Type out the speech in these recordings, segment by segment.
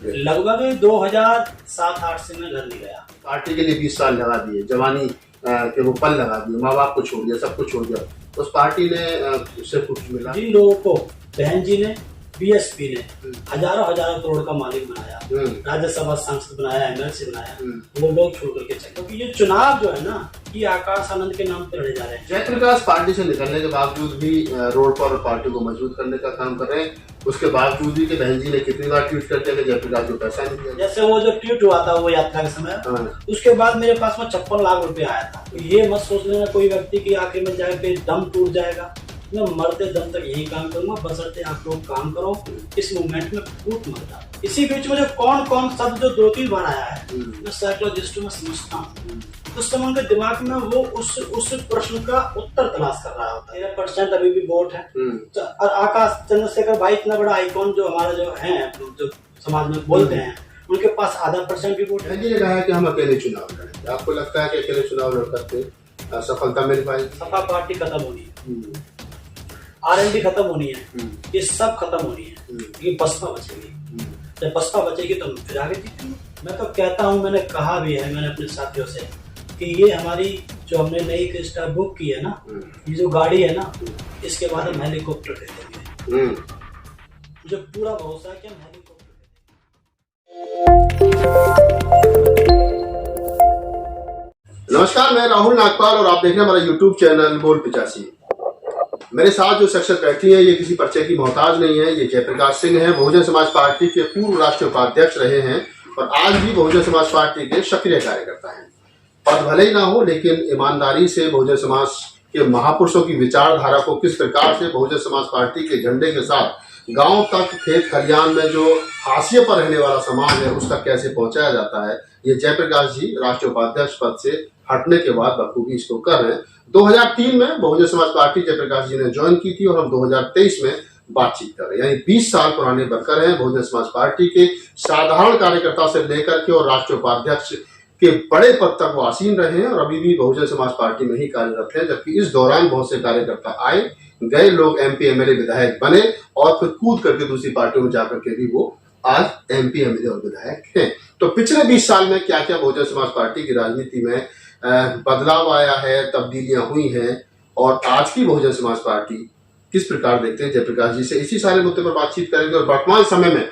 लगभग 2007-8 से मैं घर नहीं गया। पार्टी के लिए 20 साल लगा दिए, जवानी के वो पल लगा दिए, माँ बाप को छोड़ दिया, सब कुछ छोड़ दिया, उस पार्टी ने उससे कुछ मिला? जिन लोगों को बहन जी ने, बीएसपी ने हजारों करोड़ का मालिक बनाया, राज्यसभा सांसद बनाया, एमएलसी बनाया, वो लोग छोड़ करके चले। क्योंकि ये चुनाव जो है ना, ये आकाश आनंद के नाम पे लड़े जा रहे हैं। जयप्रकाश पार्टी से निकलने के बावजूद भी रोड पर पार्टी को मजबूत करने का काम कर रहे हैं। उसके बावजूद भी कि बहन जी ने कितनी बार ट्वीट करते हैं कि जयप्रकाश को पैसा नहीं दिया। जैसे वो जो ट्वीट हुआ था वो यात्रा के समय, उसके बाद मेरे पास में 56 लाख रुपए आया था। तो ये मत सोच लेना कोई व्यक्ति की आखिर में जाके दम टूट जाएगा। मैं मरते दम तक यही काम करूंगा, बशर्ते आप लोग काम करो, इस मूवमेंट में फूट मत डालो। इसी बीच में जो कौन शब्द जो 2-3 बार आया है, मैं साइकोलॉजिस्ट में समझता हूँ, उस समय के दिमाग में वो उस प्रश्न का उत्तर तलाश कर रहा होता है। 13% अभी भी वोट है। और आकाश चंद्रशेखर भाई इतना बड़ा आइकॉन जो हमारा जो है, जो समाज में बोलते हैं, उनके पास 0.5% भी वोट है। जी ने कहा है कि हम अकेले चुनाव लड़ेंगे। आपको लगता है कि अकेले चुनाव लड़ सकते सफलता मिल पाएगी? सपा पार्टी खत्म होनी है, आरएलडी खत्म होनी है, ये सब खत्म होनी है, ये बसपा बचेगी। जब बसपा बचेगी तो हम फिर आगे जीतेंगे। मैं तो कहता हूँ, मैंने कहा भी है, मैंने अपने साथियों से, कि ये हमारी जो हमने नई क्रिस्टा बुक की है ना, ये जो गाड़ी है ना, इसके बाद हम हेलीकॉप्टर खरीदेंगे। मुझे पूरा भरोसा है कि हम हेलीकॉप्टर खरीदेंगे। नमस्कार, मैं राहुल नागपाल और आप देख रहे हैं हमारा यूट्यूब चैनल बोल 85। मेरे साथ जो शख्सियत बैठी है, ये किसी परिचय की मोहताज नहीं है। ये जयप्रकाश सिंह हैं, बहुजन समाज पार्टी के पूर्व राष्ट्रीय उपाध्यक्ष रहे हैं और आज भी बहुजन समाज पार्टी के सक्रिय कार्यकर्ता हैं। पद भले ही ना हो, लेकिन ईमानदारी से बहुजन समाज के महापुरुषों की विचारधारा को किस प्रकार से बहुजन समाज पार्टी के झंडे के साथ गांव तक, खेत खलियान में जो हाशिए पर रहने वाला समाज है, उस तक कैसे पहुंचाया जाता है, ये जयप्रकाश जी राष्ट्रीय उपाध्यक्ष पद से हटने के बाद बखूबी इसको कर रहे हैं। 2003 में बहुजन समाज पार्टी जयप्रकाश जी ने ज्वाइन की थी और हम 2023 में बातचीत कर रहे हैं। यानी 20 साल पुराने वर्कर हैं बहुजन समाज पार्टी के, साधारण कार्यकर्ता से लेकर के और राष्ट्रीय उपाध्यक्ष के बड़े पद तक वो आसीन रहे हैं और अभी भी बहुजन समाज पार्टी में ही कार्यरत हैं। जबकि इस दौरान बहुत से कार्यकर्ता आए गए, लोग एमपी एमएलए विधायक बने और फिर कूद करके दूसरी पार्टियों में जाकर के भी वो आज एमपी एमएलए और विधायक हैं। तो पिछले 20 साल में क्या क्या बहुजन समाज पार्टी की राजनीति में बदलाव आया है, तब्दीलियां हुई हैं और आज की बहुजन समाज पार्टी किस प्रकार देखते हैं, जयप्रकाश जी से इसी सारे मुद्दे पर बातचीत करेंगे। और वर्तमान समय में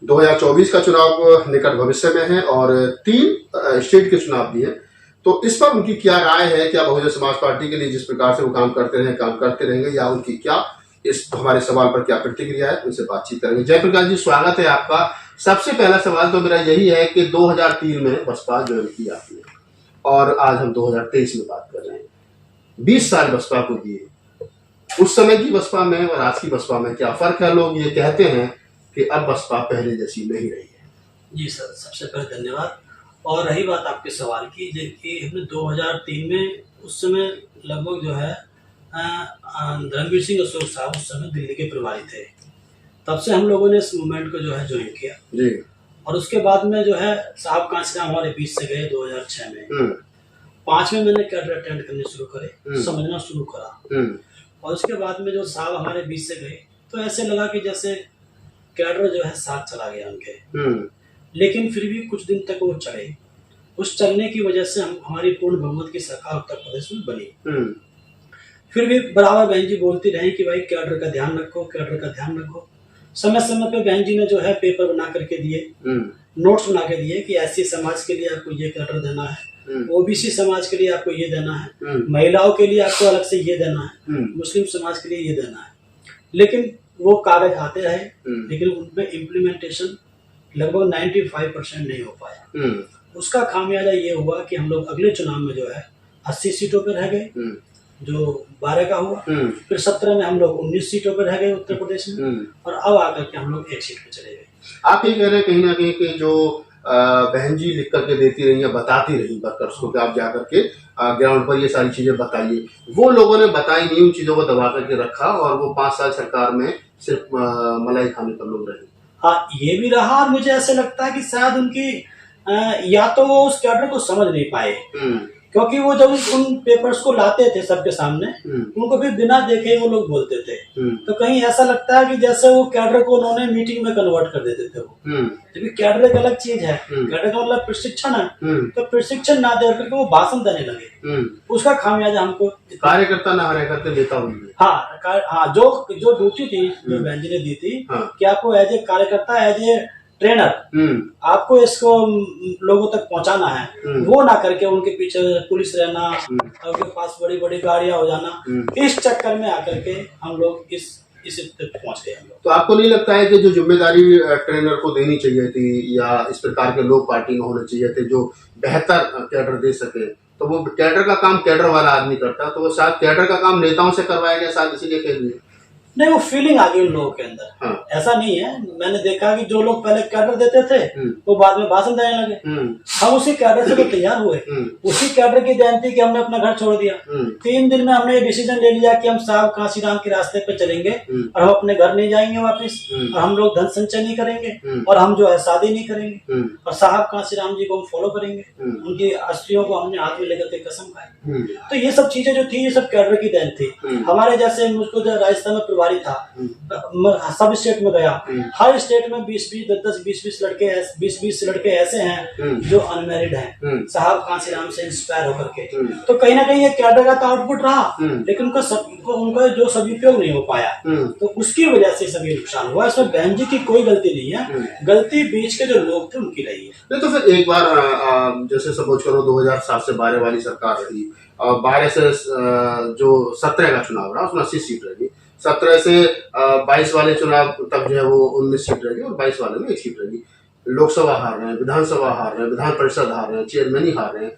2024 का चुनाव निकट भविष्य में है और 3 स्टेट के चुनाव भी हैं, तो इस पर उनकी क्या राय है? क्या बहुजन समाज पार्टी के लिए जिस प्रकार से वो काम करते रहे, काम करते रहेंगे, या उनकी क्या इस हमारे सवाल पर क्या प्रतिक्रिया है, उनसे बातचीत करेंगे। जयप्रकाश जी, स्वागत है आपका। सबसे पहला सवाल तो मेरा यही है कि 2003 में बसपा ज्वाइन की आपने और आज हम 2023 में बात कर रहे हैं। 20 साल बसपा को दिए, उस समय की बसपा में और आज की बसपा में क्या फर्क है? लोग ये कहते हैं कि अब बसपा पहले जैसी नहीं रही है। जी सर, सबसे पहले धन्यवाद। और रही बात आपके सवाल की, कि हमने 2003 में, उस समय लगभग जो है धर्मवीर सिंह अशोक साहब उस समय दिल्ली के प्रभारी थे। तब से हम लोगों ने इस मूवमेंट को जो है ज्वाइन किया जी। और उसके बाद में जो है साहब कांचराम हमारे बीच से गए 2006 में। 5 में मैंने कैडर अटेंड करने शुरू करे, समझना शुरू करा। और उसके बाद में जो साहब हमारे बीच से गए, तो ऐसे लगा कि जैसे कैडर जो है साथ चला गया उनके। लेकिन फिर भी कुछ दिन तक वो चले। उस चलने की वजह से हमारी पूर्ण बहुमत की सरकार उत्तर प्रदेश में बनी। फिर भी बराबर बहन जी बोलती रही कि भाई कैडर का ध्यान रखो, कैडर का ध्यान रखो। समय समय पे बहन जी ने जो है पेपर बना करके दिए, नोट्स बना के दिए कि एससी समाज के लिए आपको ये कैडर देना है, ओबीसी समाज के लिए आपको ये देना है, महिलाओं के लिए आपको अलग से ये देना है, मुस्लिम समाज के लिए ये देना है। लेकिन वो कागज आते रहे, लेकिन उनपे इम्प्लीमेंटेशन लगभग 95% नहीं हो पाया। उसका खामियाजा ये हुआ कि हम लोग अगले चुनाव में जो है 80 सीटों पर रह गए, जो 12 का हुआ। फिर 17 में हम लोग 19 सीटों पर रह गए उत्तर प्रदेश में, और अब आकर के हम लोग 1 सीट पे चले गए। आप ये कह रहे हैं कहीं ना कहीं कि जो बहन जी लिख करके देती रही या बताती रही वर्कर्स को कि आप जाकर के ग्राउंड पर ये सारी चीजें बताइए, वो लोगों ने बताई नहीं, उन चीजों को दबा करके रखा और वो 5 साल सरकार में सिर्फ मलाई खाने पर लोग रहे। हाँ, ये भी रहा। और मुझे ऐसे लगता है कि शायद उनकी या तो वो उस कैडर को समझ नहीं पाए, क्योंकि वो जब उन पेपर्स को लाते थे सबके सामने, उनको फिर बिना देखे वो लोग बोलते थे। तो कहीं ऐसा लगता है कि जैसे वो कैडर को उन्होंने मीटिंग में कन्वर्ट कर देते थे। वो क्योंकि कैडर एक अलग चीज है, कैडर का मतलब प्रशिक्षण है। तो प्रशिक्षण ना दे करके वो भाषण देने लगे, उसका खामियाजा हमको कार्यकर्ता ना हरे करते देता हूँ। हाँ, जो ड्यूटी थी जो बहन जी ने दी थी कि आपको एज ए कार्यकर्ता, एज ए ट्रेनर आपको इसको लोगों तक पहुंचाना है, वो ना करके उनके पीछे पुलिस रहना, उनके पास बड़ी बड़ी गाड़ियां हो जाना, इस चक्कर में आकर के हम लोग इस तक पहुंच गए। तो आपको नहीं लगता है कि जो जिम्मेदारी ट्रेनर को देनी चाहिए थी या इस प्रकार के लोग पार्टी में होने चाहिए थे जो बेहतर कैडर दे सके, तो वो कैडर का काम कैडर वाला आदमी करता, तो वो शायद कैडर का काम नेताओं से करवाया गया, शायद इसीलिए फेल हुए। नहीं, वो फीलिंग आ गई उन लोगों के अंदर। हाँ। ऐसा नहीं है, मैंने देखा कि जो लोग पहले कैडर देते थे वो बाद में भाषण देने लगे। हम उसी कैडर से तो तैयार हुए, उसी कैडर की देन थी कि हमने अपना घर छोड़ दिया। 3 दिन में हमने ये डिसीजन ले लिया कि हम साहब कांशीराम के रास्ते पे चलेंगे और हम अपने घर नहीं जाएंगे वापस, और हम लोग धन संचय नहीं करेंगे, और हम जो है शादी नहीं करेंगे, और साहब कांशीराम जी को हम फॉलो करेंगे, उनकी अस्थियों को हमने हाथ में लेकर के कसम खाई। तो ये सब चीजें जो थी, ये सब कैडर की देन थी। हमारे जैसे मुझको राजस्थान में प्रभारी था, सब स्टेट में गया, हर स्टेट में 20-20 लड़के ऐसे हैं जो अनमैरिड हैं, साहब कांशीराम से इंस्पायर होकर के। तो कहीं ना कहीं ये कैडर का तो आउटपुट रहा, लेकिन उनका जो सदुपयोग नहीं हो पाया, तो उसकी वजह से सभी नुकसान हुआ। इसमें बहन जी की कोई गलती नहीं है, गलती बीच के जो लोग थे उनकी रही है। नहीं, तो फिर एक बार जैसे सपोज करो 2007 से 12 वाली सरकार रही, 12 से जो 17 का चुनाव रहा उसमें 80 सीट रही, 17 से 22 वाले चुनाव तक जो है वो 19 सीट रहेगी, और 22 वाले में 1 सीट रहेगी। लोकसभा हार रहे हैं, विधानसभा हार रहे हैं, विधान परिषद हार रहे हैं, चेयरमैन ही हार रहे हैं।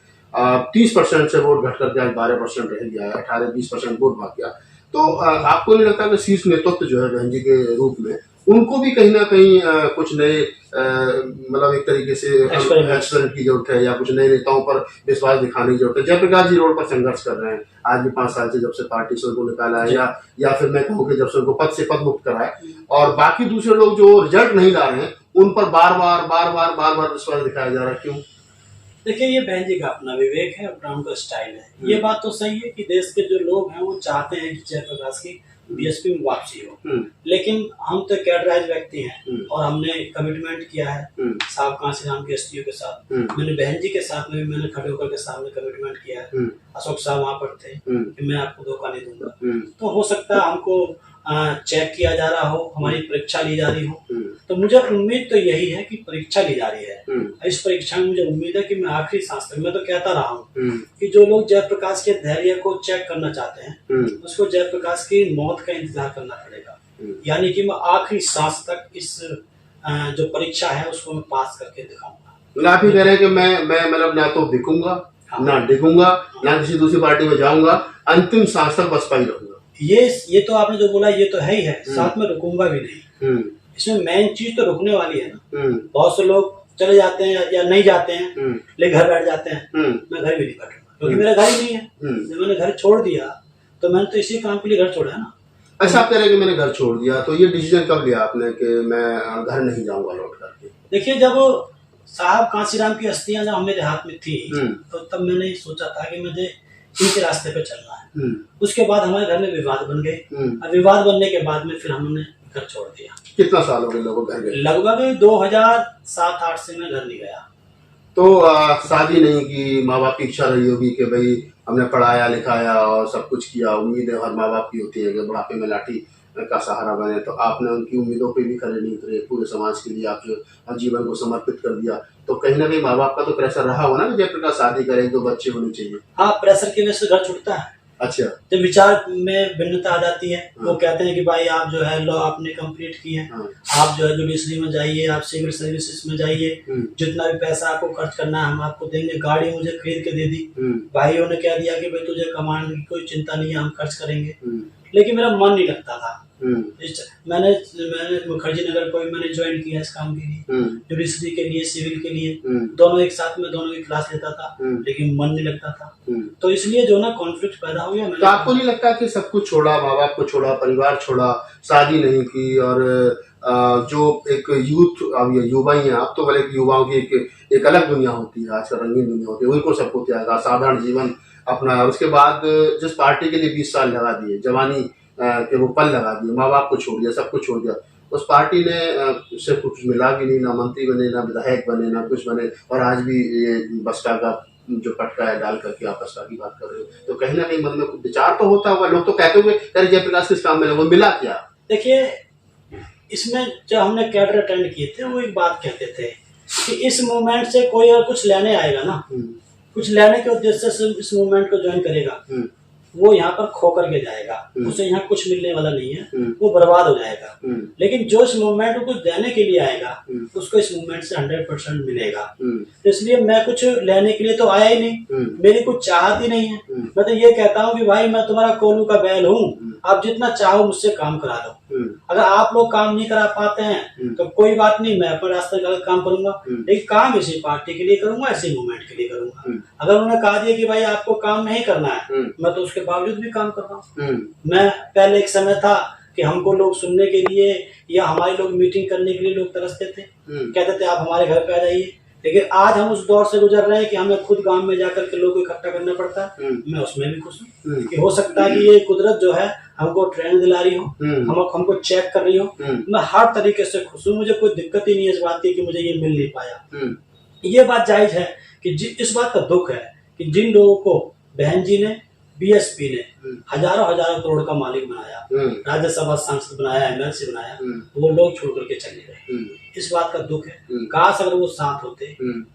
30% से वोट घट करके आज 12% रह गया है, 18-20% वोट भाग गया। तो आपको नहीं लगता कि शीर्ष नेतृत्व जो है बहन जी के रूप में उनको भी कहीं ना कहीं कुछ नए मतलब एक तरीके से एक्सपेरिमेंट की जरूरत है, या कुछ नए नेताओं पर विश्वास दिखाने की जरूरत है? जयप्रकाश जी रोड पर संघर्ष कर रहे हैं आज भी, 5 साल से जब से पार्टी से उनको निकाला है, या फिर मैं कहूँ कि जब से उनको पद से पद मुक्त कराए, और बाकी दूसरे लोग जो रिजल्ट नहीं ला रहे हैं उन पर बार बार विश्वास दिखाया जा रहा है, क्यों? देखिए, ये बहन जी का अपना विवेक है, अपना उनका स्टाइल है। ये बात तो सही है कि देश के जो लोग हैं वो चाहते हैं कि जयप्रकाश की बीएसपी में वापसी हो, लेकिन हम तो कैडराइज व्यक्ति हैं और हमने कमिटमेंट किया है साहब कांशीराम के एसटीओ के साथ। मैंने बहन जी के साथ में भी मैंने खड़े होकर के सामने कमिटमेंट किया है। अशोक साहब वहां पर थे कि मैं आपको धोखा नहीं दूंगा। तो हो सकता है हमको चेक किया जा रहा हो, हमारी परीक्षा ली जा रही हो, तो मुझे उम्मीद तो यही है कि परीक्षा ली जा रही है। इस परीक्षा में मुझे उम्मीद है कि मैं आखिरी सांस तक, मैं तो कहता रहा हूँ कि जो लोग जयप्रकाश के धैर्य को चेक करना चाहते हैं उसको जयप्रकाश की मौत का इंतजार करना पड़ेगा। यानी कि मैं आखिरी सांस तक इस जो परीक्षा है उसको मैं पास करके दिखाऊंगा। आप ही कह रहे हैं कि मैं मतलब ना तो दिखूंगा, ना डिगूंगा, ना किसी दूसरी पार्टी में जाऊंगा, अंतिम सांस तक बसपा ही रहूंगा। ये तो आपने जो बोला ये तो है ही है, साथ में रुकूंगा भी नहीं। इसमें मेन चीज तो रुकने वाली है ना। बहुत से लोग चले जाते हैं या नहीं जाते हैं, लेकिन घर बैठ जाते हैं। मैं घर भी नहीं बैठूंगा क्योंकि मेरा घर ही नहीं है। जब मैंने घर छोड़ दिया तो मैंने तो इसी काम के लिए घर छोड़ा है ना। अच्छा, आप कह रहे हैं कि मैंने घर छोड़ दिया, तो ये डिसीजन कब लिया आपने कि मैं घर नहीं जाऊंगा लौट करके? देखिए, जब साहब कांशीराम की अस्थियां जब मेरे हाथ में थी तो तब मैंने सोचा था कि मुझे इनके रास्ते पे चलना है। उसके बाद हमारे घर में विवाद बन गए, और विवाद बनने के बाद में फिर हमने घर छोड़ दिया। कितना साल हो गए लोगों घर गए? लगभग 2007-8 से मैं घर नहीं गया। तो शादी नहीं की, माँ बाप की इच्छा रही होगी कि भाई हमने पढ़ाया लिखाया और सब कुछ किया, उम्मीदें हर माँ बाप की होती है कि बुढ़ापे में लाठी का सहारा बने, तो आपने उनकी उम्मीदों पे भी खरे नहीं उतरे, पूरे समाज के लिए आप जो जीवन को समर्पित कर दिया, तो कहीं ना कहीं माँ बाप का तो प्रेशर रहा हो ना कि जयप्रकाश शादी करे, 2 बच्चे होने चाहिए। हाँ, प्रेशर की वजह से घर छूटता है। अच्छा, जब विचार में भिन्नता आ जाती है, वो कहते हैं कि भाई आप जो है लॉ आपने कंप्लीट की है, आप जो है जुडिशरी में जाइए, आप सिविल सर्विसेज में जाइए, जितना भी पैसा आपको खर्च करना है हम आपको देंगे। गाड़ी मुझे खरीद के दे दी, भाइयों ने कह दिया कि भाई तुझे कमांड की कोई चिंता नहीं है, हम खर्च करेंगे। लेकिन मेरा मन नहीं लगता था, मैंने मुखर्जी नगर को मैंने ज्वाइन किया इस काम के लिए, जुडिशरी के लिए, सिविल के लिए, दोनों एक साथ में दोनों की क्लास लेता था, लेकिन मन नहीं लगता था, तो इसलिए जो ना कॉन्फ्लिक्ट पैदा हो गया। तो आपको नहीं लगता कि सब कुछ छोड़ा, माँ बाप को छोड़ा, परिवार छोड़ा, शादी नहीं की, और जो एक यूथ, अब ये युवा ही है, अब तो भले युवाओं की एक अलग दुनिया होती है, आजकल रंगीन दुनिया होती है, उनको सबको त्यागा, साधारण जीवन अपना, और उसके बाद जिस पार्टी के लिए 20 साल लगा दिए, जवानी के वो पल लगा दिए, माँ बाप को छोड़ दिया, सब कुछ छोड़ दिया, उस पार्टी ने उससे कुछ मिला भी नहीं, ना मंत्री बने, ना विधायक बने, ना कुछ बने, और आज भी ये बसपा का जो पटका है डाल करके आप बसपा की बात कर रहे हो, तो कहीं ना कहीं मन में कुछ विचार तो होता होगा। लोग तो कहते हुए यार जयप्रकाश किस काम में लगा, मिला क्या? देखिए, इसमें जो हमने कैडर अटेंड किए थे वो एक बात कहते थे कि इस मूवमेंट से कोई और कुछ लेने आएगा ना, कुछ लेने के उद्देश्य से इस मूवमेंट को ज्वाइन करेगा, वो यहाँ पर खो करके जाएगा, उसे यहाँ कुछ मिलने वाला नहीं है, वो बर्बाद हो जाएगा। लेकिन जो इस मूवमेंट को कुछ देने के लिए आएगा उसको इस मूवमेंट से 100% मिलेगा। तो इसलिए मैं कुछ लेने के लिए तो आया ही नहीं, मेरी कुछ चाहत ही नहीं है। मैं तो ये कहता हूँ कि भाई मैं तुम्हारा कोलू का बैल हूँ, आप जितना चाहो मुझसे काम करा दो। अगर आप लोग काम नहीं करा पाते हैं तो कोई बात नहीं, मैं अपने रास्ते का काम करूंगा, लेकिन काम इसी पार्टी के लिए करूंगा, इसी मूवमेंट के लिए करूंगा। अगर उन्होंने कहा दिया कि भाई आपको काम नहीं करना है, मैं तो उसके बावजूद भी काम कर रहा हूँ। मैं पहले एक समय था कि हमको लोग सुनने के लिए या हमारे लोग मीटिंग करने के लिए लोग तरसते थे, कहते थे आप हमारे घर पे आ जाइए, लेकिन आज हम उस दौर से गुजर रहे हैं कि हमें खुद गांव में जाकर के लोगों को इकट्ठा करना पड़ता है। मैं उसमें भी खुश हूँ कि हो सकता है कि ये कुदरत जो है हमको ट्रेन दिला रही हो, हमको चेक कर रही हो, मैं हर तरीके से खुश हूँ, मुझे कोई दिक्कत ही नहीं है इस बात की कि मुझे ये मिल नहीं पाया। ये बात जायज है कि इस बात का दुख है कि जिन लोगों को बहन जी ने, बीएसपी ने हजारों करोड़ का मालिक बनाया, राज्यसभा सांसद बनाया, एमएलसी बनाया, वो लोग छोड़ करके चले गए। इस बात का दुख है। काश अगर वो साथ होते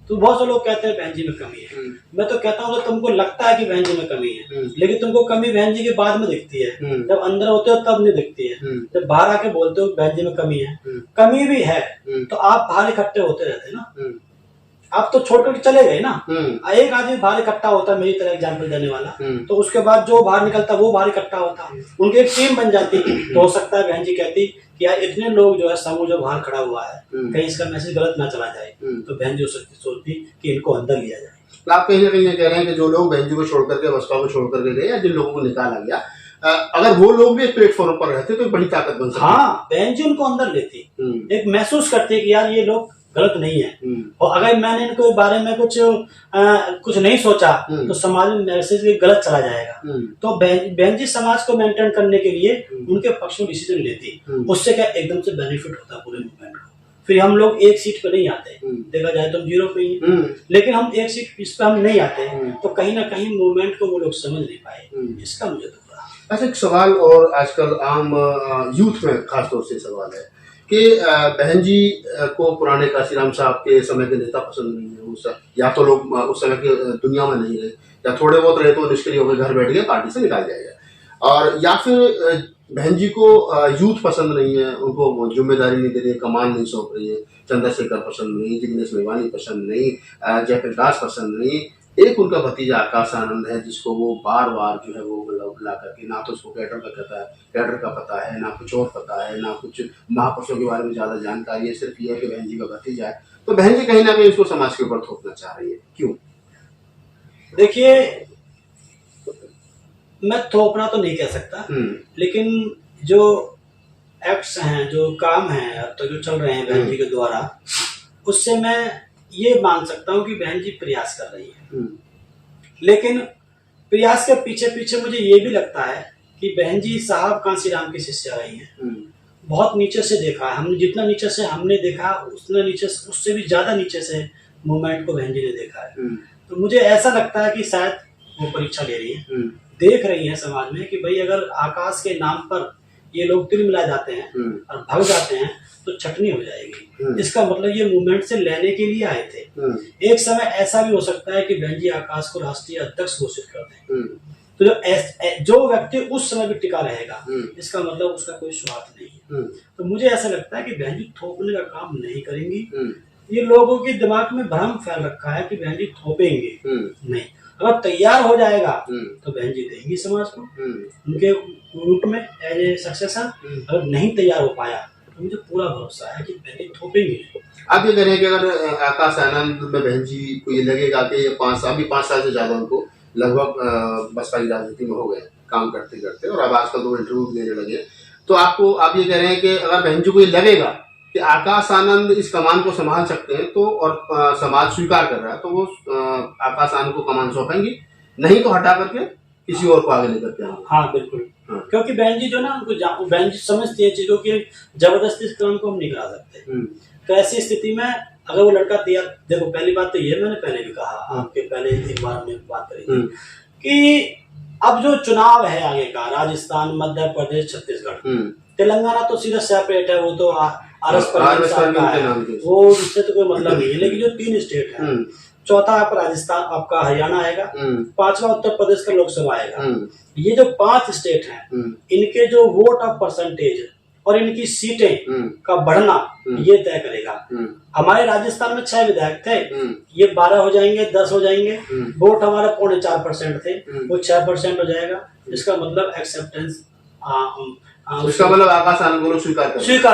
तो बहुत से लोग कहते हैं बहन जी में कमी है। मैं तो कहता हूँ कि तुमको लगता है कि बहन जी में कमी है, लेकिन तुमको कमी बहन जी के बाद में दिखती है, जब अंदर होते हो तब नहीं दिखती है। जब बाहर आके बोलते हो बहन जी में कमी है, कमी भी है तो आप बाहर इकट्ठे होते रहते ना, आप तो छोड़ करके चले गए ना। एक आदमी बाहर इकट्ठा होता, मेरी तरह एग्जाम्पल देने वाला, तो उसके बाद जो बाहर निकलता वो बाहर इकट्ठा होता, उनकी एक टीम बन जाती। तो हो सकता है बहन जी कहती कि यार इतने लोग जो है समूह जो बाहर खड़ा हुआ है, कहीं इसका मैसेज गलत ना चला जाए, तो बहन जी सोचती कि इनको अंदर लिया जाए। तो आप कहीं ना कहीं ये कह रहे हैं कि जो लोग बहन जी को छोड़ करके, बसपा को छोड़ करके गए, या जिन लोगों को निकाला गया, अगर वो लोग भी एक प्लेटफॉर्म पर रहते तो बड़ी ताकत बन सकती। हाँ, बहन जी उनको अंदर लेती, एक महसूस करती कि यार ये लोग गलत नहीं है, और अगर मैंने इनको बारे में कुछ नहीं सोचा तो समाज में मैसेज गलत चला जाएगा। तो बहन जी समाज को मेंटेन करने के लिए उनके पक्ष में डिसीजन लेती, उससे क्या एकदम से बेनिफिट होता पूरे मूवमेंट को। फिर हम लोग एक सीट पे नहीं आते, देखा जाए तो हम 0 पे ही, लेकिन हम एक सीट इस पे हम नहीं आते, तो कहीं ना कहीं मूवमेंट को वो लोग समझ नहीं पाए, इसका मुझे दुख रहा। अच्छा, एक सवाल और आजकल आम यूथ में खासतौर से सवाल है कि बहन जी को पुराने काशीराम साहब के समय के नेता पसंद नहीं है, या तो लोग उस समय की दुनिया में नहीं रहे, या थोड़े बहुत रहे तो निष्क्रिय होकर घर बैठ गए, पार्टी से निकाल जाएगा, और या फिर बहन जी को यूथ पसंद नहीं है, उनको जिम्मेदारी नहीं दे रही है, कमान नहीं सौंप रही है, चंद्रशेखर पसंद नहीं, जिग्नेश मेवानी पसंद नहीं, जयप्रकाश पसंद नहीं, एक उनका भतीजा आकाश आनंद है जिसको वो बार बार जो है वो ला करके, ना तो उसको कैडर का पता है, ना कुछ और पता है, ना कुछ महापुरुषों के बारे में ज्यादा जानकारी है, सिर्फ ये है कि बहन जी का भतीजा है। तो बहन जी कहीं ना कहीं उसको समाज के ऊपर थोपना चाह रही है, क्यों? देखिए, मैं थोपना तो नहीं कह सकता, लेकिन जो एक्ट्स हैं, जो काम हैं अब तक जो चल रहे हैं बहन जी के द्वारा, उससे मैं ये मान सकता हूँ कि बहन जी प्रयास कर रही है। लेकिन प्रयास के पीछे पीछे मुझे ये भी लगता है कि बहन जी साहब कांसीराम की शिष्या रही हैं। बहुत नीचे से देखा है हमने, जितना नीचे से हमने देखा उतना नीचे, उससे भी ज्यादा नीचे से मूवमेंट को बहन जी ने देखा है। तो मुझे ऐसा लगता है कि शायद वो परीक्षा ले रही है, देख रही है समाज में कि भाई अगर आकाश के नाम पर ये लोग तिल मिला जाते हैं और भाग जाते हैं तो छटनी हो जाएगी। इसका मतलब ये मूवमेंट से लेने के लिए आए थे। एक समय ऐसा भी हो सकता है कि बहन जी आकाश को राष्ट्रीय अध्यक्ष घोषित कर दें, तो जो व्यक्ति उस समय भी टिका रहेगा, इसका मतलब उसका कोई स्वार्थ नहीं है। तो मुझे ऐसा लगता है कि बहन जी थोपने का काम नहीं करेंगी। ये लोगों के दिमाग में भ्रम फैल रखा है कि बहन जी थोपेंगे, नहीं, अगर तैयार हो जाएगा तो बहन जी देंगी समाज को उनके रूप में एज ए सक्सेसर। अगर नहीं तैयार हो पाया तो मुझे पूरा भरोसा है कि बहन जी थोपेंगे। आप ये कह रहे हैं कि अगर आकाश आनंद में बहन जी को ये लगेगा कि ये 5 साल से ज्यादा उनको लगभग बसपा की राजनीति में हो गए काम करते करते, और अब आजकल तो इंटरव्यू देने लगे, तो आप ये कह रहे हैं कि अगर बहन जी को ये लगेगा कि आकाश आनंद इस कमान को संभाल सकते हैं तो, और समाज स्वीकार कर रहा है, तो वो आकाश आनंद को कमान सौंपेंगी, नहीं तो हटा करके किसी और को आगे लेकर के आएंगे। हाँ बिल्कुल। हाँ। क्योंकि बहन जी जो ना उनको बहन जी समझती है चीजों की, जबरदस्ती इस काम को हम नहीं करा सकते। तो ऐसी स्थिति में अगर वो लड़का तैयार, देखो पहली बात तो ये मैंने पहले भी कहा, आपके पहले एक बार हमने बात करी थी कि अब जो चुनाव है आगे का, राजस्थान, मध्य प्रदेश, छत्तीसगढ़, तेलंगाना तो सीधा सेपरेट है, वो तो आरएस का है, वो उससे तो कोई मतलब नहीं है। लेकिन जो 3 स्टेट है, चौथा आपका राजस्थान, आपका हरियाणा आएगा, 5वां उत्तर प्रदेश का लोकसभा आएगा। ये जो 5 स्टेट हैं, इनके जो वोट ऑफ परसेंटेज और इनकी सीटें का बढ़ना ये तय करेगा। हमारे राजस्थान में 6 विधायक थे, ये 12 हो जाएंगे, 10 हो जाएंगे। वोट हमारा 4.25% थे, वो 6% हो जाएगा। इसका मतलब एक्सेप्टेंस, इसका मतलब आकाश आनंद को लोग स्वीकार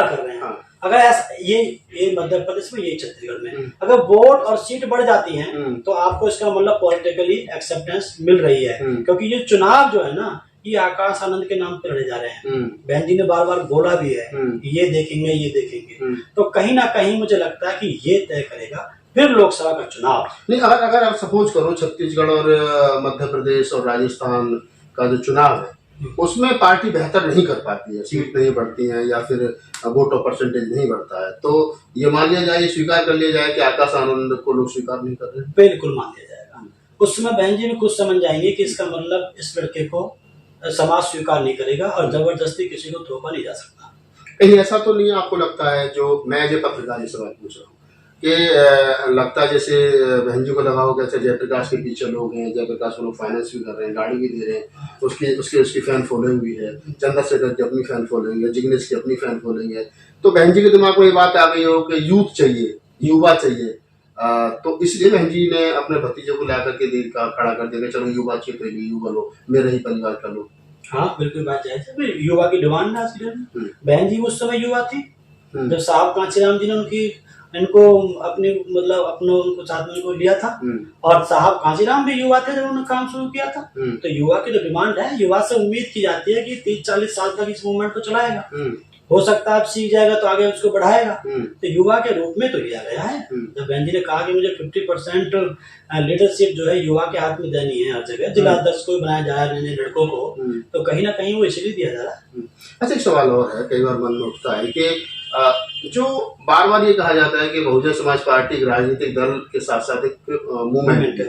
कर रहे हैं। हाँ। अगर ऐसा ये मध्य प्रदेश में, ये छत्तीसगढ़ में अगर वोट और सीट बढ़ जाती हैं तो आपको इसका मतलब पॉलिटिकली एक्सेप्टेंस मिल रही है। क्योंकि ये चुनाव जो है ना, ये आकाश आनंद के नाम पे लड़े जा रहे हैं। बहन जी ने बार बार बोला भी है ये देखेंगे। तो कहीं ना कहीं मुझे लगता है कि ये तय करेगा फिर लोकसभा का चुनाव। नहीं, अगर आप सपोज करो छत्तीसगढ़ और मध्य प्रदेश और राजस्थान का जो चुनाव है उसमें पार्टी बेहतर नहीं कर पाती है, सीट नहीं बढ़ती है या फिर वोट ऑफ परसेंटेज नहीं बढ़ता है, तो ये मान लिया जाए, स्वीकार कर लिया जाए कि आकाश आनंद को लोग स्वीकार नहीं कर रहे? बिल्कुल मान लिया जाएगा। उस समय बहन जी भी कुछ समझ जाएंगे कि इसका मतलब इस लड़के को समाज स्वीकार नहीं करेगा और जबरदस्ती किसी को थोपा नहीं जा सकता। कहीं ऐसा तो नहीं आपको लगता है, जो मैं जो पत्रकार सवाल पूछ रहा हूँ, कि लगता है जैसे बहन जी को लगा होगा जैसे जयप्रकाश के पीछे लोग हैं, जयप्रकाश को लोग फाइनेंस भी कर रहे हैं, गाड़ी भी दे रहे हैं, उसकी फैन फॉलोइंग भी है, चंद्रशेखर की अपनी फैन फॉलोइंग है, जिग्नेश की अपनी फैन फॉलोइंग है, तो बहन जी के दिमाग में ये बात आ गई हो कि यूथ चाहिए, युवा चाहिए, तो इसलिए बहन जी ने अपने भतीजे को ला करके दिल का खड़ा कर दिया, चलो युवा चाहिए तो युवा लो, मेरे ही परिवार का लो। हाँ बिल्कुल बात जायज है, युवा की डिमांड है। बहन जी उस समय युवा थी जब साहब कांचीराम जी ने इनको अपने मतलब अपने उनको साथ में उनको लिया था, और साहब कांचीराम भी युवा थे जब उन्होंने काम शुरू किया था। तो युवा की जो डिमांड है, युवा से उम्मीद की जाती है कि 30-40 साल तक इस मूवमेंट को चलाएगा। हो सकता है अब सीख जाएगा तो आगे उसको बढ़ाएगा। तो युवा के रूप में तो लिया गया है। जब बहन जी ने कहा कि मुझे 50% लीडरशिप जो है युवा के हाथ में देनी है, हर जगह जिला अध्यक्ष को बनाया जा रहा है लड़कों को, तो कहीं ना कहीं वो इसलिए दिया जा रहा है। अच्छा, एक सवाल और है, कई बार मन में उठता है कि जो बार बार ये कहा जाता है कि बहुजन समाज पार्टी एक राजनीतिक दल के साथ साथ एक मूवमेंट है,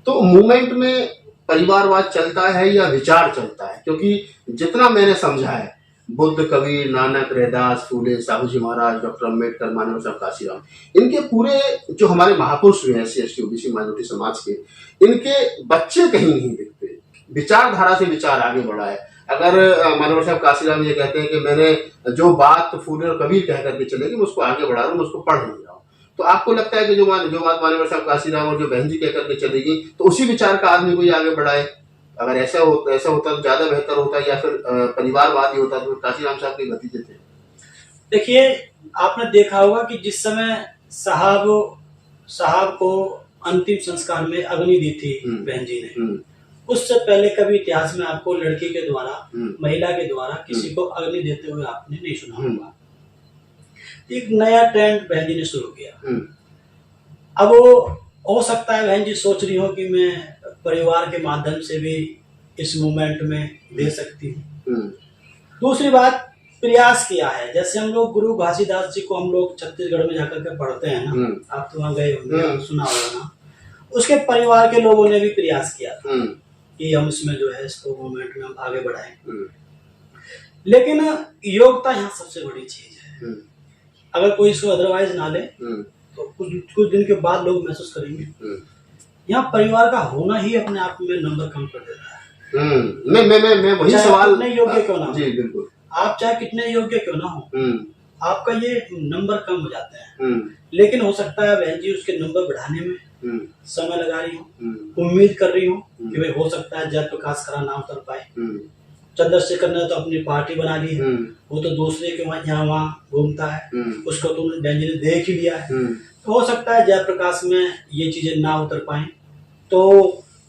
तो मूवमेंट में परिवारवाद चलता है या विचार चलता है? क्योंकि जितना मैंने समझा है, बुद्ध, कबीर, नानक, रैदास, फूले, साहू जी महाराज, डॉक्टर अम्बेडकर, मानव साहब काशीराम, इनके पूरे जो हमारे महापुरुष हुए हैं SC/ST OBC माइनॉरिटी समाज के, इनके बच्चे कहीं नहीं दिखते, विचारधारा से विचार आगे बढ़ा है। अगर मानव साहब काशीराम ये कहते हैं कि मैंने जो बात फूले और कबीर कह करके चलेगी, मैं उसको आगे बढ़ा रहा हूँ, मैं उसको पढ़ नहीं रहा हूँ, तो आपको लगता है कि जो बात मानव साहब काशीराम और जो बहन जी कह करके चलेगी, तो उसी विचार का आदमी कोई आगे बढ़ाए? अगर ऐसा होता तो ज्यादा बेहतर होता, या फिर परिवारवादी होता तो काशीराम साहब के भतीजे थे। देखिए, आपने देखा होगा कि जिस समय साहब को अंतिम संस्कार में अग्नि दी थी बहन जी ने, उससे पहले कभी इतिहास में आपको लड़की के द्वारा, महिला के द्वारा किसी को अग्नि देते हुए आपने नहीं सुना होगा। एक नया ट्रेंड बहन जी ने शुरू किया। अब वो हो सकता है बहन जी सोच रही हो कि मैं परिवार के माध्यम से भी इस मूवमेंट में दे सकती हूँ। दूसरी बात, प्रयास किया है, जैसे हम लोग गुरु घासीदास जी को हम लोग छत्तीसगढ़ में जाकर के पढ़ते हैं ना, आप तो वहाँ गए होंगे, सुना होगा ना, उसके परिवार के लोगों ने भी प्रयास किया था कि हम इसमें जो है इसको मूवमेंट में हम आगे बढ़ाएं। लेकिन योग्यता यहाँ सबसे बड़ी चीज है। अगर कोई इसको अदरवाइज ना ले तो कुछ दिन के बाद लोग महसूस करेंगे। यहाँ परिवार का होना ही अपने आप में नंबर कम कर देता है। मैं वही सवाल, कितने योग्य क्यों ना हो, जी बिल्कुल, आप चाहे कितने योग्य क्यों ना हो, आपका ये नंबर कम हो जाता है। लेकिन हो सकता है बहन जी उसके नंबर बढ़ाने में समय लगा रही हूँ, उम्मीद कर रही हूँ कि भाई हो सकता है जयप्रकाश खरा नाम कर पाए। चंद्रशेखर ने तो अपनी पार्टी बना ली है, वो तो दूसरे के यहाँ वहाँ घूमता है, उसको तो बहन जी ने देख ही लिया है। तो हो सकता है जयप्रकाश में ये चीजें ना उतर पाए, तो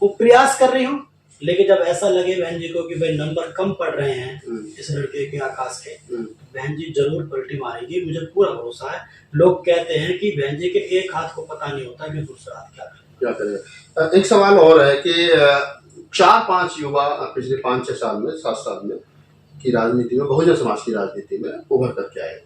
वो प्रयास कर रही हूँ। लेकिन जब ऐसा लगे बहन जी को कि भाई नंबर कम पड़ रहे हैं इस लड़के के आकाश के, तो बहन जी जरूर पलटी मारेंगी, मुझे पूरा भरोसा है। लोग कहते हैं कि बहन जी के एक हाथ को पता नहीं होता कि दूसरा हाथ क्या करे। एक सवाल और है कि 4-5 युवा पिछले 5-6 साल में 7 साल में की राजनीति में, बहुजन समाज की राजनीति में उभर करके आए।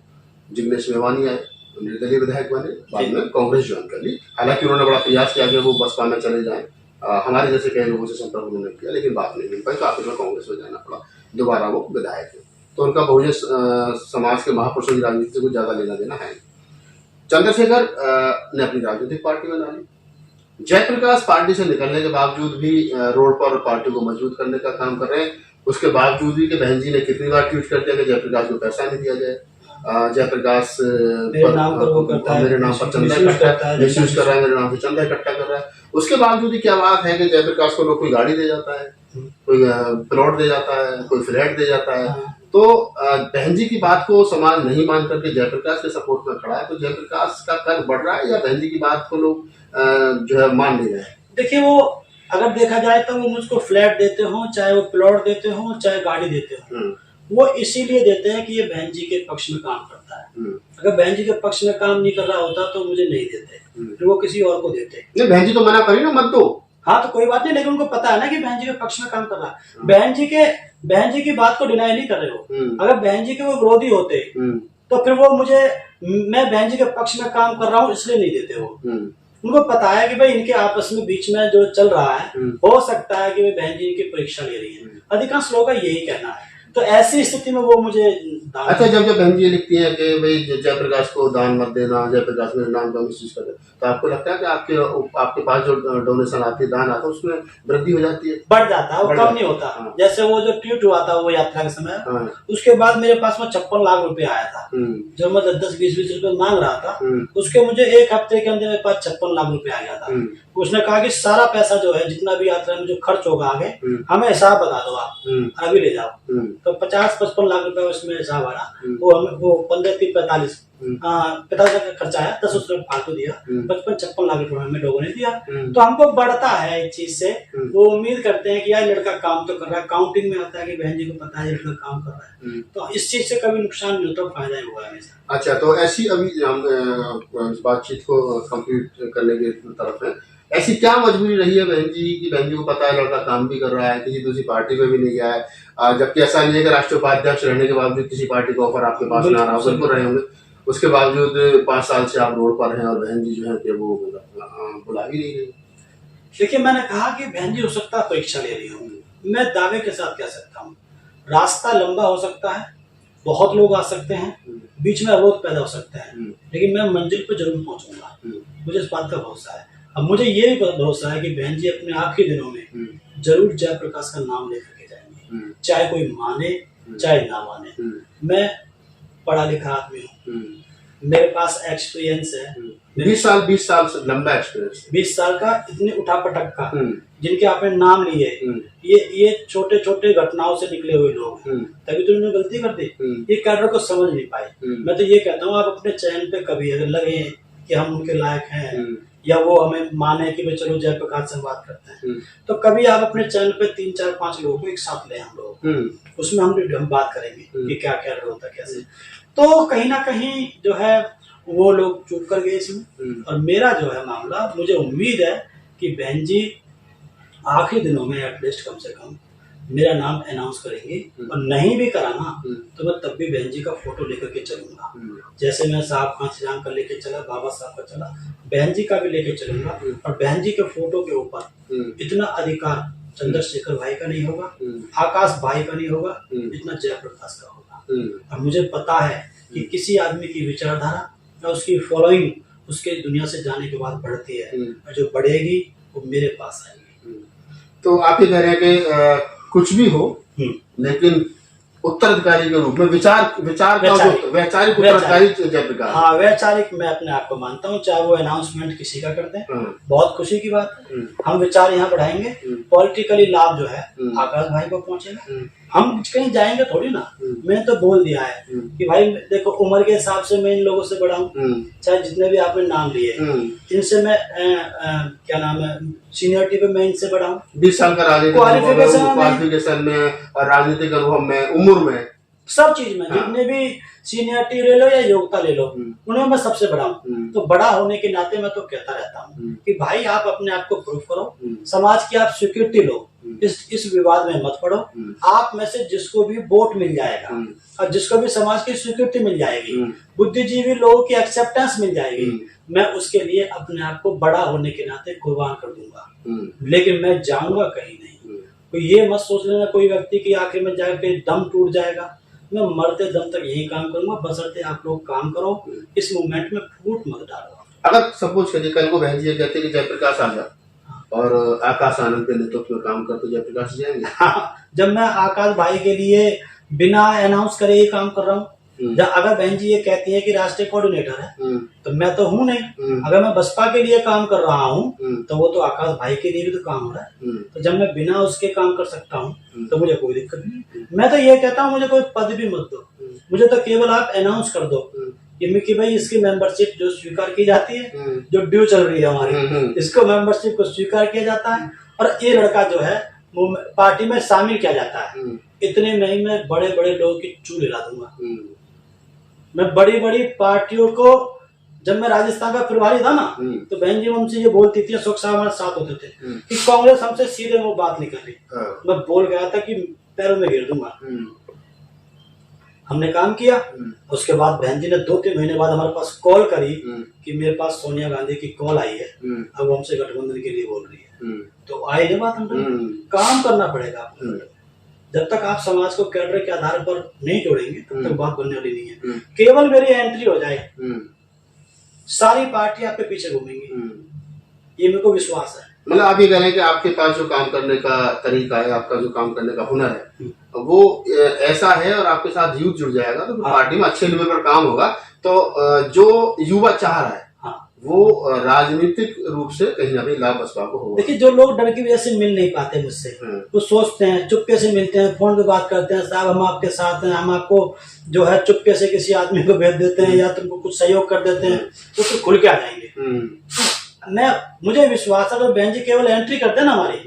जिग्नेश मेवानी आए, निर्दलीय विधायक बने, बाद में कांग्रेस ज्वाइन कर ली। हालांकि उन्होंने बड़ा प्रयास किया कि वो बसपा में चले जाएं, हमारे जैसे कई लोगों से संपर्क उन्होंने किया, लेकिन बात नहीं मिल पाई, तो आखिर में कांग्रेस में जाना पड़ा। दोबारा वो विधायक है, तो उनका बहुजन समाज के महापुरुषों की राजनीति से कुछ ज्यादा लेना देना है। चंद्रशेखर ने अपनी राजनीतिक पार्टी बना ली। जयप्रकाश पार्टी से निकलने के बावजूद भी रोड पर पार्टी को मजबूत करने का काम कर रहे हैं। उसके बावजूद भी कि बहन जी ने कितनी बार ट्वीट कर दिया कि जयप्रकाश को पैसा नहीं दिया जाए, जयप्रकाश मेरे नाम पर वो करता है, मेरे नाम पर चंदा इकट्ठा मिसयूज कर रहा है, मेरे नाम से चंदा इकट्ठा कर रहा है। उसके बावजूद भी क्या बात है कि जयप्रकाश को लोग कोई गाड़ी दे जाता है, कोई प्लॉट दे जाता है, कोई फ्लैट दे जाता है। तो बहन जी की बात को समाज नहीं मान करके जयप्रकाश के सपोर्ट में खड़ा है। तो जयप्रकाश का कद बढ़ रहा है या बहन जी की बात को लोग जो है मान नहीं रहे हैं? देखिए, वो अगर देखा जाए तो वो मुझको फ्लैट देते हो, चाहे वो प्लॉट देते हो, चाहे गाड़ी देते हो, वो इसीलिए देते हैं कि ये बहन जी के पक्ष में काम करता है। अगर बहन जी के पक्ष में काम नहीं कर रहा होता तो मुझे नहीं देते, तो वो किसी और को देते। नहीं, बहन जी तो मना करी ना, मत दो। हाँ, तो कोई बात नहीं, लेकिन उनको पता है ना कि बहन जी के पक्ष में काम कर रहा है। बहन जी की बात को डिनाई नहीं कर रहे हो। अगर बहन जी के वो विरोधी होते तो फिर वो मैं बहन जी के पक्ष में काम कर रहा हूँ इसलिए नहीं देते वो। उनको पता है कि भाई इनके आपस में बीच में जो चल रहा है, हो सकता है कि भाई बहन जी इनकी परीक्षा ले रही है। अधिकांश लोगों का यही कहना है। तो ऐसी स्थिति में वो मुझे अच्छा, जब बहन जी लिखती है कि भाई जयप्रकाश को दान मत देना, जयप्रकाश मेरे नाम का मिसयूज कर दे, तो आपको लगता है कि आपके पास जो डोनेशन आती है, दान आता है, उसमें वृद्धि हो जाती है, बढ़ जाता है, वो कम नहीं होता। हाँ। जैसे वो जो ट्वीट हुआ था वो यात्रा के समय, हाँ। उसके बाद मेरे पास में 56 लाख रुपए आया था। जब मैं 10-20 रुपए मांग रहा था, उसके मुझे 1 हफ्ते के अंदर मेरे पास 56 लाख रुपए आ गया था। उसने कहा कि सारा पैसा जो है, जितना भी यात्रा में जो खर्च होगा आगे, हमें हिसाब बता दो, आप अभी ले जाओ। तो 50-55 लाख रुपए उसमें हिसाब आया। वो 15-45 का खर्चा आया, 10 उसने फालतू दिया, 55-56 लाख रुपए हमें लोगों ने दिया। तो हमको बढ़ता है इस चीज से। वो उम्मीद करते हैं कि यार लड़का काम तो कर रहा है, काउंटिंग में आता है कि बहन जी को पता है लड़का काम कर रहा है। तो इस चीज से कभी नुकसान नहीं होता, फायदा ही हुआ है। अच्छा, तो ऐसी अभी हम इस बातचीत को कंप्लीट करने की तरफ है। ऐसी क्या मजबूरी रही है बहन जी की? बहन जी को पता है लड़का काम भी कर रहा है, किसी दूसरी पार्टी में भी नहीं गया है, जबकि ऐसा नहीं है कि राष्ट्रीय उपाध्यक्ष रहने के बावजूद किसी पार्टी का ऑफर आपके पास ना रहा, बिल्कुल रहे होंगे। उसके बावजूद 5 साल से आप रोड पर हैं और बहन जी जो है कि वो बुला भी नहीं रही। देखिए, मैंने कहा कि बहन जी हो सकता है परीक्षा ले रही हूँ, मैं दावे के साथ कह सकता हूँ। रास्ता लंबा हो सकता है, बहुत लोग आ सकते हैं, बीच में अवरोध पैदा हो सकता है, लेकिन मैं मंजिल पर जरूर पहुंचूंगा, मुझे इस बात का भरोसा है। अब मुझे ये भी भरोसा है कि बहन जी अपने आखिरी दिनों में जरूर जयप्रकाश का नाम लेकर के जाएंगे, चाहे कोई माने चाहे ना माने। मैं पढ़ा लिखा आदमी हूँ, मेरे पास एक्सपीरियंस है। 20 साल से लंबा एक्सपीरियंस, 20 साल का, इतने उठापटक का, जिनके आपने नाम लिए, ये छोटे छोटे घटनाओं से निकले हुए लोग, तभी तो उन्होंने गलती कर दी। ये कैडर को समझ नहीं पाए। मैं तो ये कहता हूँ, आप अपने चयन पे कभी अगर लगे कि हम उनके लायक हैं या वो हमें माने कि भाई चलो जयप्रकाश से बात करते हैं, तो कभी आप अपने चैनल पे 3-4-5 लोगों को एक साथ ले, हम लोग उसमें हम बात करेंगे कि क्या क्या होता है, कैसे। तो कहीं ना कहीं जो है वो लोग चुप कर गए इसमें। और मेरा जो है मामला, मुझे उम्मीद है कि बहन जी आखिरी दिनों में एटलीस्ट कम से कम मेरा नाम अनाउंस करेंगे। और नहीं भी कराना तो मैं तब भी बहन जी का फोटो लेकर के चलूंगा। जैसे मैं साहब कांशीराम का लेके चला, बाबा साहब का चला, बहन जी का भी लेके चलूंगा। और बहन जी के फोटो के ऊपर इतना अधिकार चंद्रशेखर भाई का नहीं होगा, आकाश भाई का नहीं होगा, इतना जयप्रकाश का होगा। और मुझे पता है कि किसी आदमी की विचारधारा या उसकी फॉलोइंग उसके दुनिया से जाने के बाद बढ़ती है, और जो बढ़ेगी वो मेरे पास आएगी। तो आप ये कह रहे हैं कि कुछ भी हो, लेकिन उत्तराधिकारी के रूप में विचार का जो वैचारिक उत्तराधिकारी जयप्रकाश। हाँ, वैचारिक मैं अपने आप को मानता हूँ, चाहे वो अनाउंसमेंट किसी का करते हैं, बहुत खुशी की बात है। हम विचार यहाँ बढ़ाएंगे, पॉलिटिकली लाभ जो है आकाश भाई को पहुंचेगा। हम कहीं जाएंगे थोड़ी ना, मैंने तो बोल दिया है कि भाई देखो उम्र के हिसाब से मैं इन लोगों से बड़ा हूँ, चाहे जितने भी आपने नाम लिए इनसे मैं क्या नाम है सीनियरिटी पे मैं इनसे बड़ा हूँ। 20 साल का क्वालिफिकेशन में और राजनीतिक अनुभव में, उम्र में, सब चीज में जितने भी सीनियरिटी ले लो या योग्यता ले लो उन्हें मैं सबसे बड़ा हूँ। तो बड़ा होने के नाते मैं तो कहता रहता हूँ कि भाई आप अपने आप को प्रूव करो, समाज की आप स्वीकृति लो, इस विवाद में मत पड़ो। आप में से जिसको भी वोट मिल जाएगा और जिसको भी समाज की स्वीकृति मिल जाएगी, बुद्धिजीवी लोगों की एक्सेप्टेंस मिल जाएगी, मैं उसके लिए अपने आप को बड़ा होने के नाते कुर्बान कर दूंगा, लेकिन मैं जाऊंगा कहीं नहीं। तो ये मत सोच लेना कोई व्यक्ति की आखिर में जाकर दम टूट जाएगा। मैं मरते दम तक यही काम करूंगा, बशर्ते आप लोग काम करो, इस मूवमेंट में फूट मत डालो। अगर सपोज करिए कल को बहन जी कहते कि जयप्रकाश आ जा और आकाश आनंद के नेतृत्व में काम करते जयप्रकाश जाएंगे। हाँ, जब मैं आकाश भाई के लिए बिना अनाउंस करे ये काम कर रहा हूँ, जब अगर बहन जी ये कहती है कि राष्ट्रीय कोऑर्डिनेटर है तो मैं तो हूँ नहीं। अगर मैं बसपा के लिए काम कर रहा हूँ तो वो तो आकाश भाई के लिए भी तो काम हो रहा है। तो जब मैं बिना उसके काम कर सकता हूँ तो मुझे कोई दिक्कत नहीं। मैं तो ये कहता हूँ मुझे कोई पद भी मत दो, मुझे तो केवल आप अनाउंस कर दो कि भाई इसकी मेंबरशिप जो स्वीकार की जाती है, जो ड्यू चल रही है हमारी, इसको मेंबरशिप को स्वीकार किया जाता है और ये लड़का जो है वो पार्टी में शामिल किया जाता है। इतने में ही मैं बड़े बड़े लोगों की चूल हिला दूंगा। मैं बड़ी बड़ी पार्टियों को, जब मैं राजस्थान का प्रभारी था ना तो बहन जी हमसे ये बोलती थी, अशोक साहब हमारे साथ होते थे कि कांग्रेस हमसे सीधे वो बात नहीं कर रही। मैं बोल गया था कि पैरों में गिर दूंगा। हमने काम किया। उसके बाद बहन जी ने 2-3 महीने बाद हमारे पास कॉल करी कि मेरे पास सोनिया गांधी की कॉल आई है, अब हमसे गठबंधन के लिए बोल रही है। तो आई जब बात, हम काम करना पड़ेगा आपको। जब तक आप समाज को कैडर के आधार पर नहीं जोड़ेंगे तब तक बात बनने वाली नहीं है। केवल मेरी एंट्री हो जाए सारी पार्टी आपके पीछे घूमेंगी, ये मेरे को विश्वास है। मतलब आप ये कह रहे हैं कि आपके पास जो काम करने का तरीका है, आपका जो काम करने का हुनर है वो ऐसा है और आपके साथ यूथ जुड़ जाएगा तो पार्टी में अच्छे लेवल पर काम होगा। तो जो युवा चाह रहा है वो राजनीतिक रूप से कहीं ना कहीं लाभ बसपा को होगा। देखिए, जो लोग डर की वजह से मिल नहीं पाते मुझसे, वो सोचते हैं, चुपके से मिलते हैं, फोन पे बात करते हैं, साहब हम आपके साथ हैं, हम आपको जो है चुपके से किसी आदमी को भेज देते हैं या तुमको कुछ सहयोग कर देते हैं, तो फिर खुल के आ जाएंगे। मुझे विश्वास है अगर बहन जी केवल एंट्री करते हैं ना हमारी,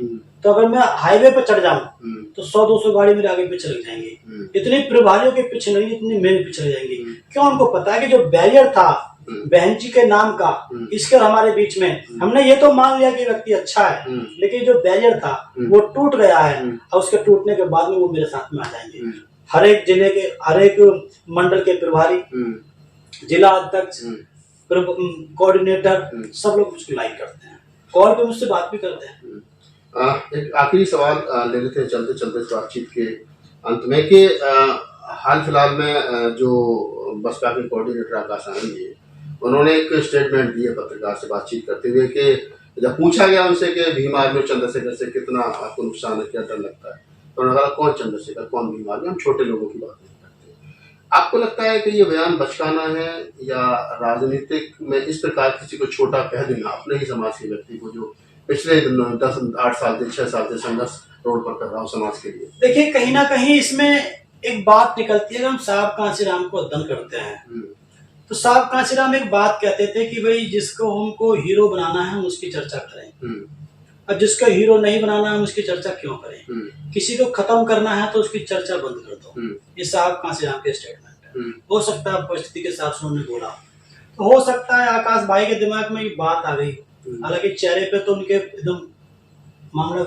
तो अगर मैं हाईवे पे चढ़ जाऊं तो 100-200 गाड़ी मेरे आगे पीछे लग जाएंगी। इतनी प्रभारियों के पीछे लगी, इतनी मेरे पीछे लग जाएंगी। क्यों? उनको पता है कि जो बैरियर था बहन जी के नाम का इसके और हमारे बीच में, हमने ये तो मान लिया कि व्यक्ति अच्छा है, लेकिन जो बैरियर था वो टूट गया है और उसके टूटने के बाद में वो मेरे साथ में आ जाएंगे। हर एक जिले के, हर एक मंडल के प्रभारी, जिला अध्यक्ष, कोऑर्डिनेटर, सब लोग मुझको लाइक करते हैं, कॉल पे मुझसे बात भी करते हैं। एक आखिरी सवाल ले लेते हैं चलते चलते इस बातचीत के अंत में कि हाल फिलहाल में जो बसपा के कोऑर्डिनेटर आकाश आनंद जी, उन्होंने एक स्टेटमेंट दिया पत्रकार से बातचीत करते हुए कि जब पूछा गया उनसे कि भीम आर्मी और चंद्रशेखर से कितना आपको नुकसान है, क्या डर लगता है, तो उन्होंने कहा कौन चंद्रशेखर, कौन भीम आर्मी, हम छोटे लोगों की बात नहीं करते। आपको लगता है कि ये बयान बचकाना है या राजनीतिक में इस प्रकार किसी को छोटा कह देना अपने ही समाज के व्यक्ति को जो पिछले 10-8 साल से 6 साल से संघर्ष रोड पर कर रहा हूँ समाज के लिए? देखिए, कहीं ना कहीं इसमें एक बात निकलती है, हम साहब कांशीराम को अध्ययन करते हैं तो साहब कांशीराम एक बात कहते थे कि भाई जिसको हमको हीरो बनाना है हम उसकी चर्चा करें, और जिसको हीरो नहीं बनाना है हम उसकी चर्चा क्यों करें। किसी को खत्म करना है तो उसकी चर्चा बंद कर दो। ये साहब कांशीराम के स्टेटमेंट है। हो सकता है परिस्थिति के साथ उन्होंने बोला, तो हो सकता है आकाश भाई के दिमाग में ये बात आ गई, हालांकि चेहरे पे तो उनके एकदम मामला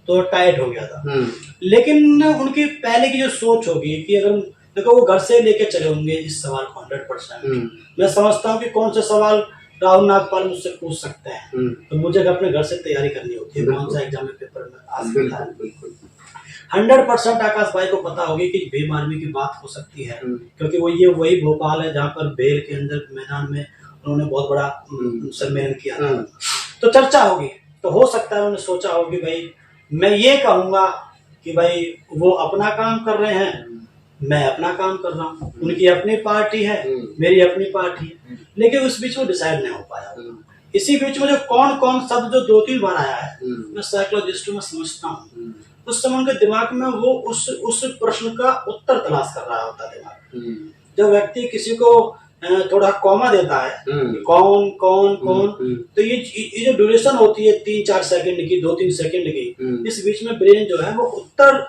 तो टाइट हो गया था, लेकिन उनकी पहले की जो सोच होगी कि अगर देखो वो घर से लेके चले होंगे इस सवाल को 100%। मैं समझता हूँ कि कौन से सवाल राहुल नागपाल मुझसे पूछ सकते हैं, तो मुझे अपने घर से तैयारी करनी होती है कौन सा एग्जाम में पेपर में आ सकता है। 100% आकाश भाई को पता होगी कि भीम आर्मी की बात हो सकती है, क्योंकि वो ये वही भोपाल है जहाँ पर बेल के अंदर मैदान में उन्होंने बहुत बड़ा सम्मेलन किया था, तो चर्चा होगी। तो हो सकता है उन्होंने सोचा होगी भाई मैं ये कहूंगा कि भाई वो अपना काम कर रहे हैं, मैं अपना काम कर रहा हूँ, उनकी अपनी पार्टी है, मेरी अपनी पार्टी है, लेकिन उस बीच में डिसाइड नहीं हो पाया। इसी बीच में जो कौन कौन शब्द जो 2-3 बार आया है, मैं साइकोलॉजिस्ट में समझता हूँ, उस समय उनके दिमाग में वो उस प्रश्न का उत्तर तलाश कर रहा होता है दिमाग। जब व्यक्ति किसी को थोड़ा कॉमा देता है, कौन कौन कौन, तो ये जो ड्यूरेशन होती है 3-4 सेकंड की, 2-3 सेकंड की, इस बीच में ब्रेन जो है वो उत्तर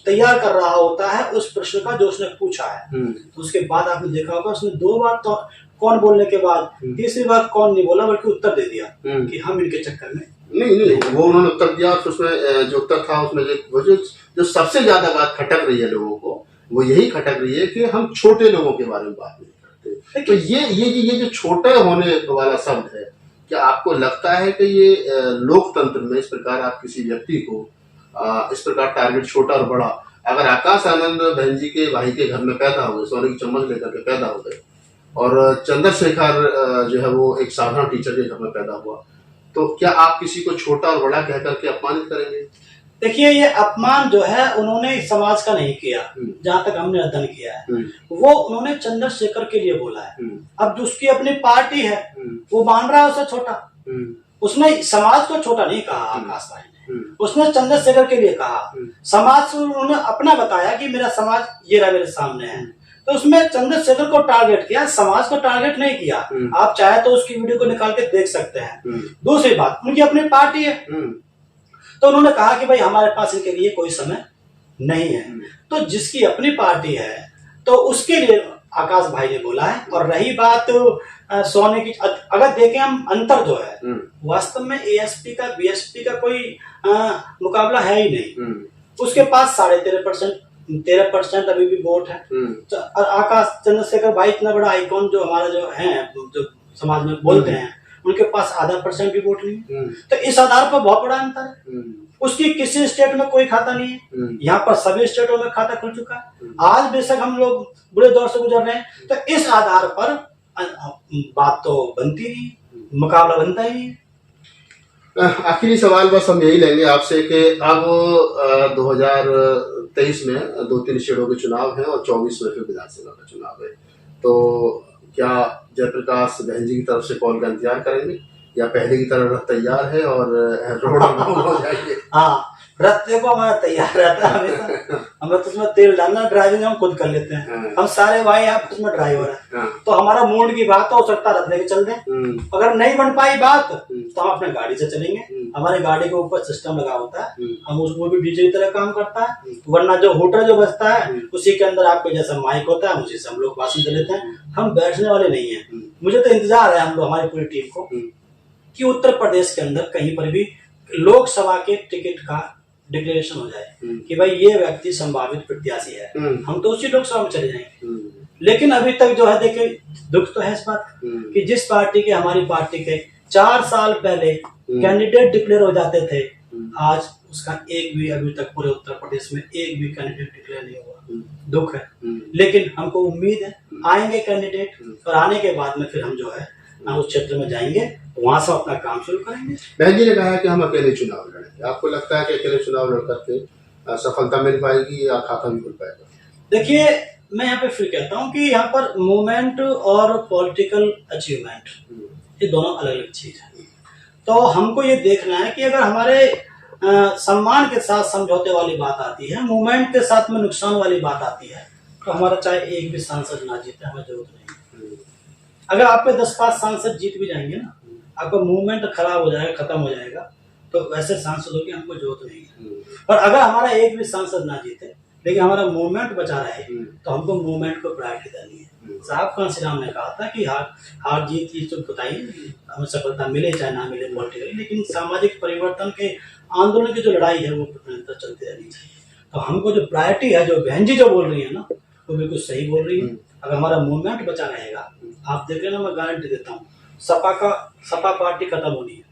तैयार कर रहा होता है उस प्रश्न का जो उसने पूछा है। तो उसके बाद आपने देखा होगा उसने 2 बार तो कौन बोलने के बाद तीसरी बार कौन नहीं बोला, बल्कि उत्तर दे दिया कि हम इनके चक्कर में नहीं वो उन्होंने उत्तर दिया। तो उसमें जो उत्तर था उसमें वो जो सबसे ज्यादा बात खटक रही है लोगों को, वो यही खटक रही है कि हम छोटे लोगों के बारे में बात नहीं करते। तो ये जो छोटे होने वाला शब्द है, क्या आपको लगता है कि ये लोकतंत्र में इस प्रकार आप किसी व्यक्ति को इस प्रकार टारगेट छोटा और बड़ा, अगर आकाश आनंद बहन जी के भाई के घर में पैदा हुए, सोने की चम्मच लेकर के पैदा हो गए, और चंद्रशेखर जो है वो एक साधारण टीचर के घर में पैदा हुआ, तो क्या आप किसी को छोटा और बड़ा कह करके अपमानित करेंगे? देखिए, ये अपमान जो है उन्होंने समाज का नहीं किया, जहां तक हमने अध्ययन किया है, वो उन्होंने चंद्रशेखर के लिए बोला है। अब जो उसकी अपनी पार्टी है वो मान रहा है उसे छोटा, उसने समाज को छोटा नहीं कहा आकाश भाई ने, उसने चंद्रशेखर के लिए कहा। समाज से उन्होंने अपना बताया कि मेरा समाज ये रहा मेरे सामने है, तो उसमें चंद्रशेखर को टारगेट किया, समाज को टारगेट नहीं किया। आप चाहे तो उसकी वीडियो को निकाल के देख सकते हैं। दूसरी बात, उनकी अपनी पार्टी है, तो उन्होंने कहा कि भाई हमारे पास इनके लिए कोई समय नहीं है। तो जिसकी अपनी पार्टी है तो उसके लिए आकाश भाई ने बोला है। और रही बात सोने की, अगर देखें हम अंतर जो है, वास्तव में एएसपी का बीएसपी का कोई मुकाबला है ही नहीं। उसके पास 13% अभी भी वोट है। तो आकाश चंद्रशेखर भाई इतना बड़ा आइकॉन जो हमारा जो है, जो समाज में बोलते हैं, उनके पास 0.5% भी वोट नहीं। तो इस आधार पर बहुत बड़ा अंतर है। उसकी किसी स्टेट में कोई खाता नहीं है, यहाँ पर सभी स्टेटों में खाता खुल चुका है। आज बेशक हम लोग बुरे दौर से गुजर रहे हैं, तो इस आधार पर बात तो बनती नहीं, मुकाबला बनता ही नहीं। आखिरी सवाल बस हम यही लेंगे आपसे कि अब 2023 में 2-3 स्टेटों के चुनाव हैं और 24 में फिर विधानसभा का चुनाव है, तो क्या जयप्रकाश बहन जी की तरफ से कॉल का इंतजार करेंगे, या पहले की तरह रथ तैयार है और रोड हो जाएंगे? हाँ, रथ देखो हमारा तैयार रहता है हमेशा। हमें तो उसमें तेल डालना, ड्राइविंग हम खुद कर लेते हैं। हम सारे भाई आप उसमें ड्राइवर है, तो हमारा मूड की बात हो सकता है रथ लेके चल दें। अगर नहीं बन पाई बात तो हम अपने गाड़ी से चलेंगे। हमारी गाड़ी के ऊपर सिस्टम लगा होता है, हम उसमें भी डीजे की तरह काम करता है। वरना जो होटल जो बजता है उसी के अंदर आपके जैसा माइक होता है, उसी से हम लोग भाषण दे लेते हैं। हम बैठने वाले नहीं है। मुझे तो इंतजार है हम लोग, हमारी पूरी टीम को, कि उत्तर प्रदेश के अंदर कहीं पर भी लोकसभा के टिकट का डिक्लेरेशन हो जाए कि भाई ये व्यक्ति संभावित प्रत्याशी है, हम तो उसी लोकसभा में चले जाएंगे। लेकिन अभी तक जो है, देखिए दुख तो है इस बात कि जिस पार्टी के, हमारी पार्टी के 4 साल पहले कैंडिडेट डिक्लेयर हो जाते थे, आज उसका एक भी अभी तक पूरे उत्तर प्रदेश में एक भी कैंडिडेट डिक्लेयर नहीं हुआ। दुख है, लेकिन हमको उम्मीद है आएंगे कैंडिडेट, और आने के बाद में फिर हम जो है उस क्षेत्र में जाएंगे, वहां से अपना काम शुरू करेंगे। बहन जी ने कहा है कि हम अकेले चुनाव लड़ेंगे, आपको लगता है कि अकेले चुनाव लड़ करके सफलता मिल पाएगी या खाता भी खुल पाएगा? देखिए, मैं यहाँ पे फिर कहता हूँ कि यहाँ पर मूवमेंट और पॉलिटिकल अचीवमेंट ये दोनों अलग अलग चीज है। तो हमको ये देखना है कि अगर हमारे सम्मान के साथ समझौते वाली बात आती है, मूवमेंट के साथ में नुकसान वाली बात आती है, तो हमारा चाहे एक भी सांसद ना जीते, हमें जरूरत नहीं। अगर आपके 10-5 सांसद जीत भी जाएंगे ना, आपका मूवमेंट खराब हो जाएगा, खत्म हो जाएगा, तो वैसे सांसदों की हमको जरूरत नहीं है। और अगर हमारा एक भी सांसद ना जीते लेकिन हमारा मूवमेंट बचा रहे, तो हमको मूवमेंट को प्रायोरिटी देनी है। साहब कांशीराम ने कहा था कि हार जीत की तो बताइए, हमें सफलता मिले चाहे ना मिले पॉलिटिकली, लेकिन सामाजिक परिवर्तन के आंदोलन की जो लड़ाई है वो निरंतर चलती रहनी चाहिए। तो हमको जो प्रायोरिटी है, जो बहन जी जो बोल रही है ना, वो बिल्कुल सही बोल रही है। अगर हमारा मूवमेंट बचा रहेगा, आप देख लेना, मैं गारंटी देता हूँ, सपा पार्टी खत्म होनी है,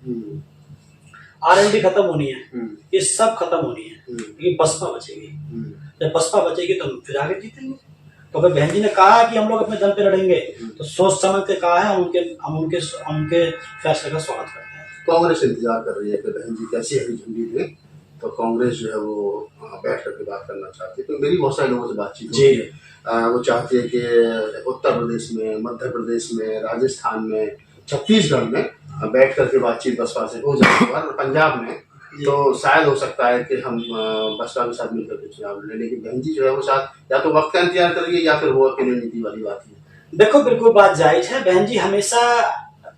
आरएलडी खत्म होनी है, ये सब खत्म होनी है, ये बसपा बचेगी। जब बसपा बचेगी तो हम फिर आगे जीतेंगे। तो अगर बहन जी ने कहा कि हम लोग अपने दम पे लड़ेंगे, तो सोच समझ के कहा है, हम उनके फैसले का स्वागत करते हैं। कांग्रेस इंतजार कर रही है कि बहन जी कैसी हरी झंडी दें, तो कांग्रेस जो है वो बैठ करके बात करना चाहती है। तो मेरी बहुत सारे लोगों से बातचीत जी। होती है, वो चाहती है कि उत्तर प्रदेश में, मध्य प्रदेश में, राजस्थान में, छत्तीसगढ़ में बैठ करके बातचीत बसपा से हो जाए और पंजाब में तो शायद हो सकता है कि हम बसपा के साथ मिलकर के चुनाव लड़ें। लेकिन बहन जी जो है वो साथ या तो वक्त का इंतजार करेंगे या फिर वो अकेले नीति वाली बात है। देखो बिल्कुल बात जायज है, बहन जी हमेशा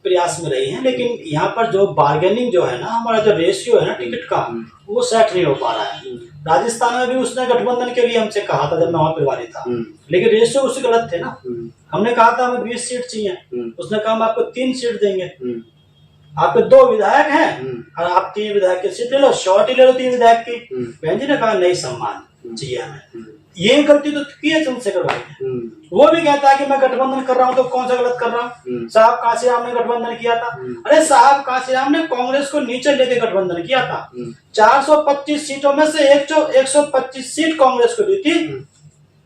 प्रयास में रही हैं, लेकिन यहाँ पर जो बार्गेनिंग जो है ना, हमारा जो रेशियो है ना टिकट का, वो सेट नहीं हो पा रहा है। राजस्थान में भी उसने गठबंधन के लिए हमसे कहा था जब मैं वहां प्रभारी था, लेकिन रेशियो उससे गलत थे ना। हमने कहा था हमें 20 सीट चाहिए, उसने कहा हम आपको 3 सीट देंगे, आपके 2 विधायक हैं और आप 3 विधायक की सीट ले लो, शॉर्ट ही ले लो 3 विधायक की। बहन जी ने कहा नहीं, सम्मान चाहिए हमें। ये गलती तो की है चंद्रशेखर भाई ने। वो भी कहता है कि मैं गठबंधन कर रहा हूँ, तो कौन सा गलत कर रहा हूँ? साहब कांशीराम ने गठबंधन किया था। अरे साहब कांशीराम ने कांग्रेस को नीचे लेके गठबंधन किया था। 425 सीटों में से 125 सीट कांग्रेस को दी थी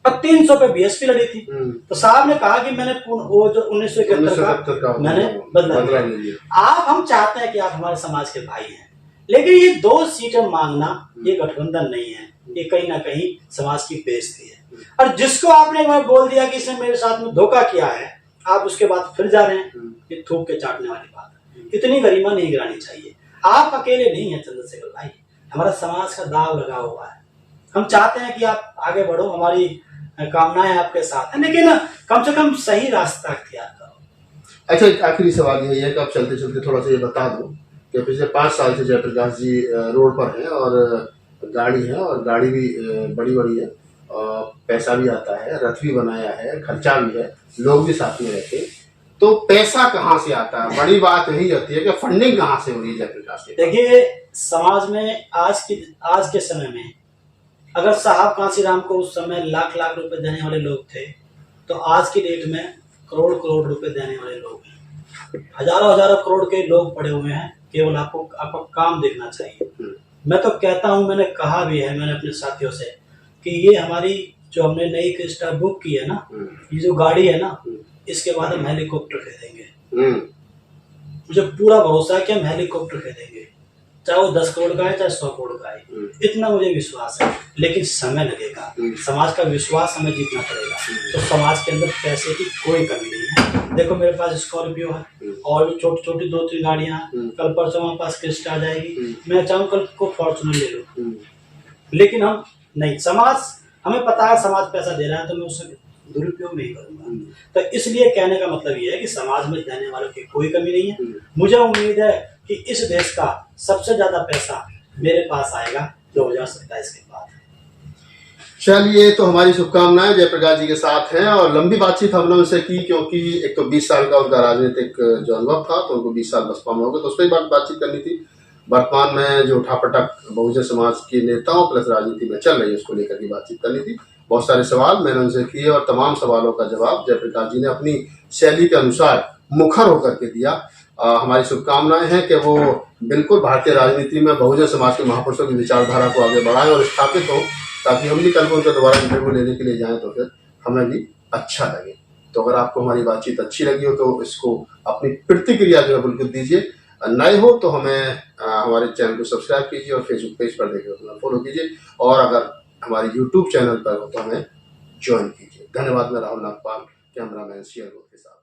और 300 पे बीएसपी लड़ी थी। तो साहब ने कहा कि मैंने वो जो 1971 का मैंने बदला लिया। आप हम चाहते हैं कि आप हमारे समाज के भाई हैं, लेकिन ये 2 सीटें मांगना ये गठबंधन नहीं है, ये कहीं ना कहीं समाज की बेइज्जती है। और जिसको आपने एक बार बोल दिया कि इसने मेरे साथ में धोखा किया है, आप उसके बाद फिर जा रहे हैं, ये थूक के चाटने वाली बात है। इतनी गरिमा नहीं गिरानी चाहिए। आप अकेले नहीं है चंद्रशेखर भाई, हमारा समाज का दाव लगा हुआ है। हम चाहते हैं कि आप आगे बढ़ो, हमारी कामनाएं आपके साथ हैं, लेकिन कम से कम सही रास्ता अख्तियार करो। अच्छा, एक आखिरी सवाल यही है कि आप चलते चलते थोड़ा सा ये बता दो कि पिछले 5 साल से जयप्रकाश जी रोड पर हैं और गाड़ी है और गाड़ी भी बड़ी बड़ी है, पैसा भी आता है, रथ भी बनाया है, खर्चा भी है, लोग भी साथ में रहते, तो पैसा कहाँ से आता है? बड़ी बात यही होती है कि फंडिंग कहाँ से हो रही है जयप्रकाश जी? देखिए समाज में आज के समय में अगर साहब कांशीराम को उस समय लाख लाख रुपए देने वाले लोग थे, तो आज की डेट में करोड़ करोड़ रुपए देने वाले लोग हैं। हजारों हजारों करोड़ के लोग पड़े हुए हैं, केवल आपका काम देखना चाहिए। मैं तो कहता हूं, मैंने कहा भी है मैंने अपने साथियों से कि ये हमारी जो हमने नई क्रिस्टा बुक की है ना, ये जो गाड़ी है ना, इसके बाद हम हेलीकॉप्टर खरीदेंगे। मुझे पूरा भरोसा है कि हम हेलीकॉप्टर खरीदेंगे, चाहे वो 10 करोड़ का है चाहे 100 करोड़ का है, इतना मुझे विश्वास है। लेकिन समय लगेगा, समाज का विश्वास हमें जीतना पड़ेगा। तो समाज के अंदर पैसे की कोई कमी नहीं है। देखो मेरे पास स्कॉर्पियो है और भी छोटी छोटी 2-3 गाड़ियां हैं, कल परसों हमारे पास क्रिस्टा आ जाएगी, मैं चाहूँ कल को फॉर्चुनर ले लूँ, लेकिन हम नहीं, समाज हमें पता है समाज पैसा दे रहा है तो मैं उससे दुरुपयोग नहीं करूंगा। तो इसलिए कहने का मतलब ये है कि समाज में देने वालों की कोई कमी नहीं है। मुझे उम्मीद है कि इस देश का सबसे ज्यादा पैसा मेरे पास आएगा 2027 के बाद। चलिए, तो हमारी शुभकामनाएं जयप्रकाश जी के साथ हैं और लंबी बातचीत हमने उनसे की, क्योंकि एक तो 20 साल का उनका राजनीतिक जो अनुभव था, तो उनको 20 साल बसपा में हो गए, तो उस पर बातचीत करनी थी। वर्तमान में जो उठापटक बहुजन समाज के नेताओं प्लस राजनीति में चल रही है, उसको लेकर के बातचीत करनी थी। बहुत सारे सवाल मैंने उनसे किए और तमाम सवालों का जवाब जयप्रकाश जी ने अपनी शैली के अनुसार मुखर होकर के दिया। हमारी शुभकामनाएं हैं कि वो बिल्कुल भारतीय राजनीति में बहुजन समाज के महापुरुषों की विचारधारा को आगे बढ़ाएं और स्थापित हो, ताकि हम भी कल को उनका दोबारा इंटरव्यू लेने के लिए जाएं तो फिर हमें भी अच्छा लगे। तो अगर आपको हमारी बातचीत अच्छी लगी हो तो इसको अपनी प्रतिक्रिया जो है बिल्कुल दीजिए। नए हो तो हमें हमारे चैनल को सब्सक्राइब कीजिए और फेसबुक पेज पर देखे तो फॉलो कीजिए, और अगर हमारे यूट्यूब चैनल पर हो तो हमें ज्वाइन कीजिए। धन्यवाद। मैं राहुल नागपाल, कैमरामैन शेयर के साथ।